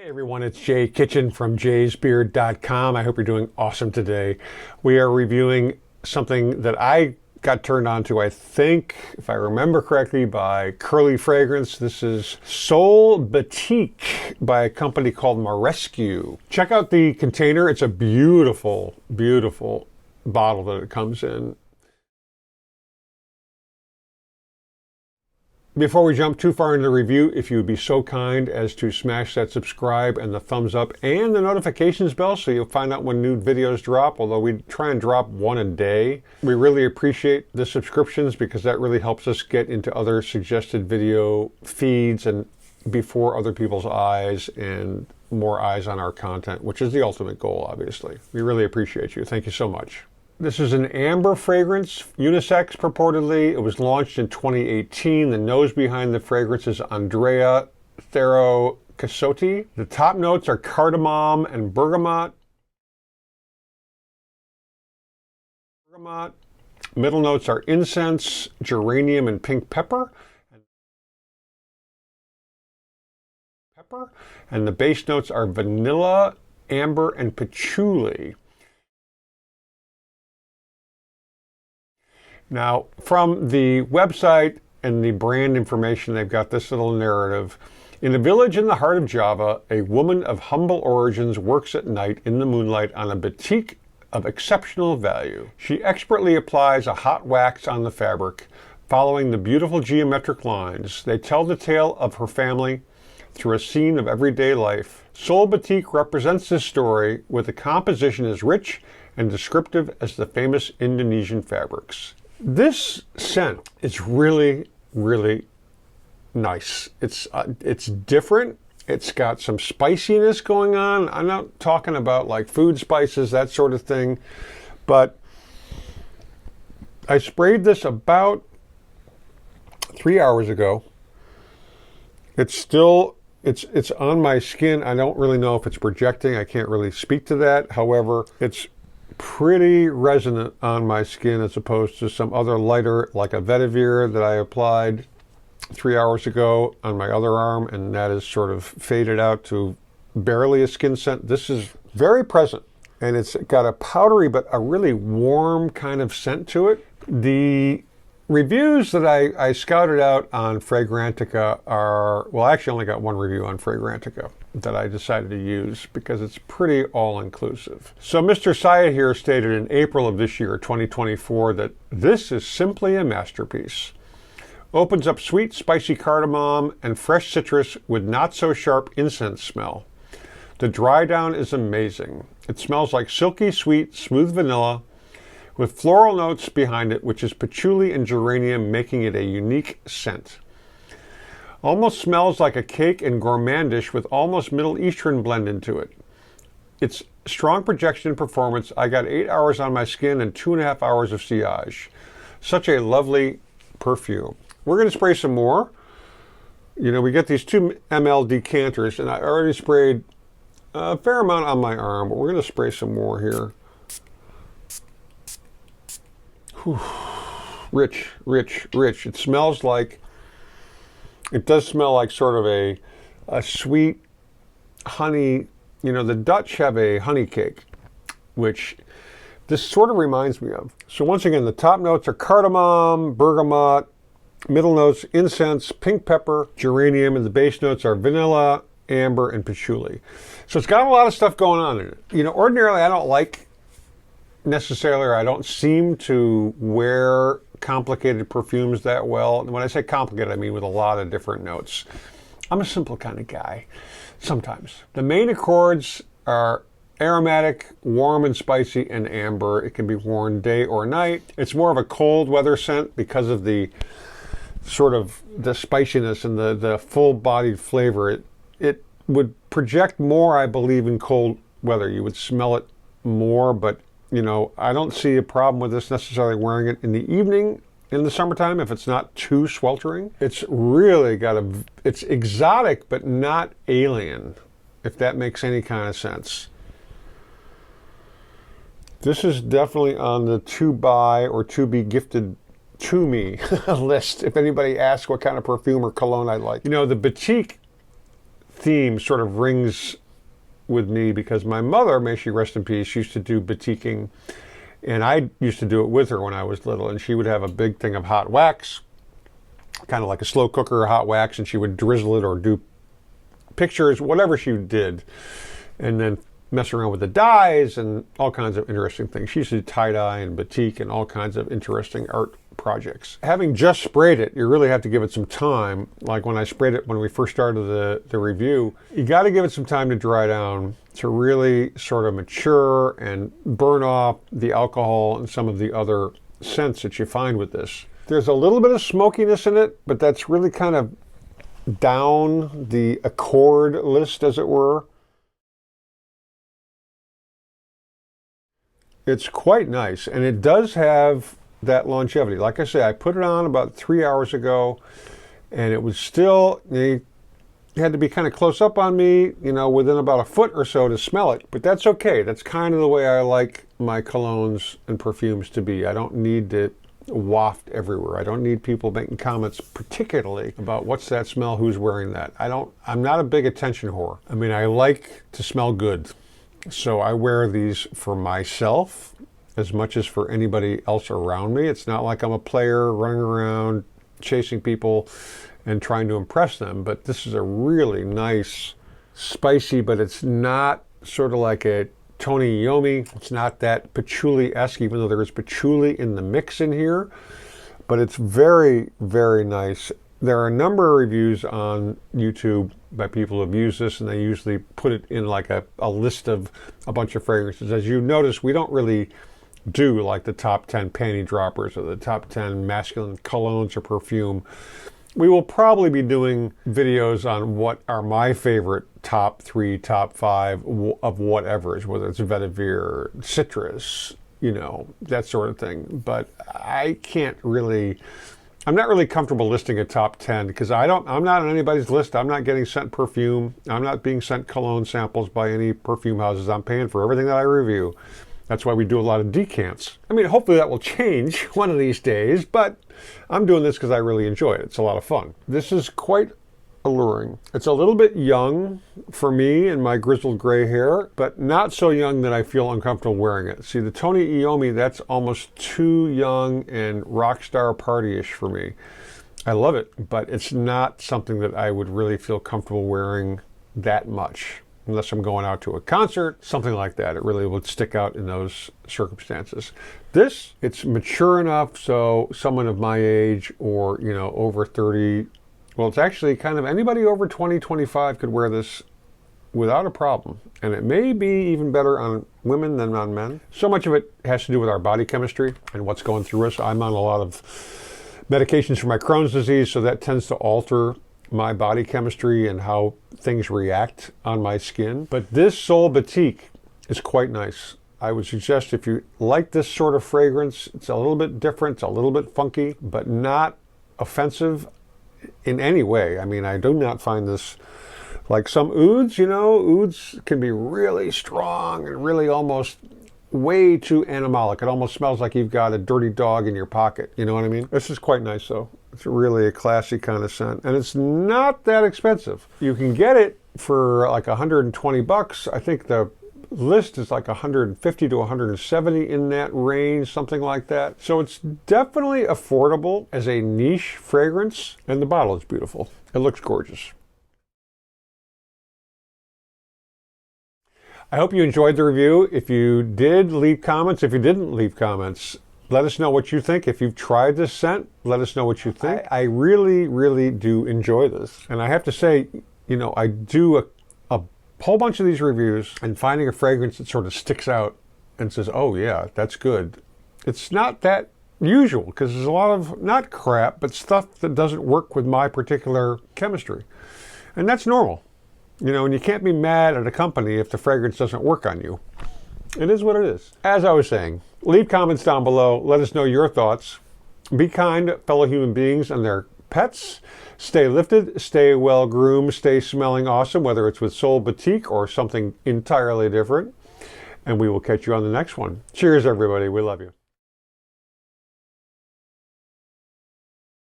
Hey everyone, it's Jay Kitchen from jaysbeard.com. I hope you're doing awesome today. We are reviewing something that I got turned on to, I think, if I remember correctly, by Curly Fragrance. This is Soul Batik by a company called Moresque. Check out the container. It's a beautiful, beautiful bottle that it comes in. Before we jump too far into the review, if you would be so kind as to smash that subscribe and the thumbs up and the notifications bell so you'll find out when new videos drop, although we try and drop one a day. We really appreciate the subscriptions because that really helps us get into other suggested video feeds and before other people's eyes and more eyes on our content, which is the ultimate goal, obviously. We really appreciate you. Thank you so much. This is an amber fragrance, unisex purportedly. It was launched in 2018. The nose behind the fragrance is Andrea, Thero, Casotti. The top notes are Cardamom and Bergamot. Middle notes are Incense, Geranium and Pink Pepper. And the base notes are Vanilla, Amber, and Patchouli. Now, from the website and the brand information, they've got this little narrative. In a village in the heart of Java, a woman of humble origins works at night in the moonlight on a batik of exceptional value. She expertly applies a hot wax on the fabric, following the beautiful geometric lines. They tell the tale of her family through a scene of everyday life. Soul Batik represents this story with a composition as rich and descriptive as the famous Indonesian fabrics. This scent is really, really nice. It's different. It's got some spiciness going on. I'm not talking about like food spices, that sort of thing, but I sprayed this about 3 hours ago. It's still, it's on my skin. I don't really know if it's projecting. I can't really speak to that. However, it's pretty resonant on my skin as opposed to some other lighter like a vetiver that I applied 3 hours ago on my other arm, and that is sort of faded out to barely a skin scent. This is very present, and it's got a powdery but a really warm kind of scent to it. The reviews that I scouted out on Fragrantica are, well, I actually only got one review on Fragrantica that I decided to use because it's pretty all-inclusive. So Mr. Saya here stated in April of this year, 2024, that this is simply a masterpiece. Opens up sweet, spicy cardamom and fresh citrus with not-so-sharp incense smell. The dry down is amazing. It smells like silky, sweet, smooth vanilla, with floral notes behind it, which is patchouli and geranium, making it a unique scent. Almost smells like a cake and gourmandish with almost Middle Eastern blend into it. It's strong projection and performance. I got 8 hours on my skin and 2.5 hours of sillage. Such a lovely perfume. We're going to spray some more. You know, we get these 2 ml decanters, and I already sprayed a fair amount on my arm, but we're going to spray some more here. Whew. Rich, rich, rich. It smells like, it does smell like sort of a sweet honey. You know, the Dutch have a honey cake, which this sort of reminds me of. So once again, the top notes are cardamom, bergamot, middle notes, incense, pink pepper, geranium, and the base notes are vanilla, amber, and patchouli. So it's got a lot of stuff going on in it. You know, ordinarily I don't like necessarily, or I don't seem to wear complicated perfumes that well. And when I say complicated, I mean with a lot of different notes. I'm a simple kind of guy, sometimes. The main accords are aromatic, warm and spicy, and amber. It can be worn day or night. It's more of a cold weather scent because of the sort of the spiciness and the full-bodied flavor. It would project more, I believe, in cold weather. You would smell it more, but you know, I don't see a problem with this necessarily wearing it in the evening in the summertime if it's not too sweltering. It's really got it's exotic but not alien, if that makes any kind of sense. This is definitely on the to buy or to be gifted to me list if anybody asks what kind of perfume or cologne I like. You know, the Batik theme sort of rings with me because my mother, may she rest in peace, used to do batiking, and I used to do it with her when I was little, and she would have a big thing of hot wax, kind of like a slow cooker hot wax, and she would drizzle it or do pictures, whatever she did, and then mess around with the dyes and all kinds of interesting things. She used to do tie-dye and batik and all kinds of interesting art projects. Having just sprayed it, you really have to give it some time. Like when I sprayed it when we first started the review, you got to give it some time to dry down to really sort of mature and burn off the alcohol and some of the other scents that you find with this. There's a little bit of smokiness in it, but that's really kind of down the accord list, as it were. It's quite nice, and it does have that longevity. Like I say, I put it on about 3 hours ago, and it was still, you had to be kind of close up on me, you know, within about a foot or so to smell it. But that's okay. That's kind of the way I like my colognes and perfumes to be. I don't need to waft everywhere. I don't need people making comments particularly about what's that smell, who's wearing that. I'm not a big attention whore. I mean, I like to smell good. So I wear these for myself as much as for anybody else around me. It's not like I'm a player running around chasing people and trying to impress them, but this is a really nice, spicy, but it's not sort of like a Tony Iommi. It's not that patchouli-esque, even though there is patchouli in the mix in here, but it's very, very nice. There are a number of reviews on YouTube by people who have used this, and they usually put it in like a list of a bunch of fragrances. As you notice, we don't really do like the top 10 panty droppers or the top 10 masculine colognes or perfume. We will probably be doing videos on what are my favorite top 3, top 5 of whatever, whether it's vetiver, citrus, you know, that sort of thing. But I'm not really comfortable listing a top 10 because I'm not on anybody's list. I'm not getting sent perfume. I'm not being sent cologne samples by any perfume houses. I'm paying for everything that I review. That's why we do a lot of decants. I mean, hopefully that will change one of these days, but I'm doing this because I really enjoy it. It's a lot of fun. This is quite alluring. It's a little bit young for me and my grizzled gray hair, but not so young that I feel uncomfortable wearing it. See, the Tony Iommi, that's almost too young and rock star party-ish for me. I love it, but it's not something that I would really feel comfortable wearing that much. Unless I'm going out to a concert, something like that. It really would stick out in those circumstances. This, it's mature enough so someone of my age or, you know, over 30, well, it's actually kind of anybody over 20, 25 could wear this without a problem. And it may be even better on women than on men. So much of it has to do with our body chemistry and what's going through us. I'm on a lot of medications for my Crohn's disease, so that tends to alter my body chemistry and how things react on my skin. But this Sol Batik is quite nice. I would suggest if you like this sort of fragrance, it's a little bit different, it's a little bit funky, but not offensive in any way. I mean, I do not find this like some ouds, you know, ouds can be really strong and really almost way too animalic. It almost smells like you've got a dirty dog in your pocket. You know what I mean? This is quite nice though. It's really a classy kind of scent, and it's not that expensive. You can get it for like 120 bucks. I think the list is like 150 to 170 in that range, something like that. So it's definitely affordable as a niche fragrance, and the bottle is beautiful. It looks gorgeous. I hope you enjoyed the review. If you did, leave comments. If you didn't leave comments, let us know what you think. If you've tried this scent, let us know what you think. I really, really do enjoy this. And I have to say, you know, I do a whole bunch of these reviews, and finding a fragrance that sort of sticks out and says, oh yeah, that's good. It's not that usual because there's a lot of, not crap, but stuff that doesn't work with my particular chemistry. And that's normal. You know, and you can't be mad at a company if the fragrance doesn't work on you. It is what it is. As I was saying, leave comments down below. Let us know your thoughts. Be kind, fellow human beings and their pets. Stay lifted, stay well groomed, stay smelling awesome, whether it's with Sol Batik or something entirely different. And we will catch you on the next one. Cheers, everybody. We love you.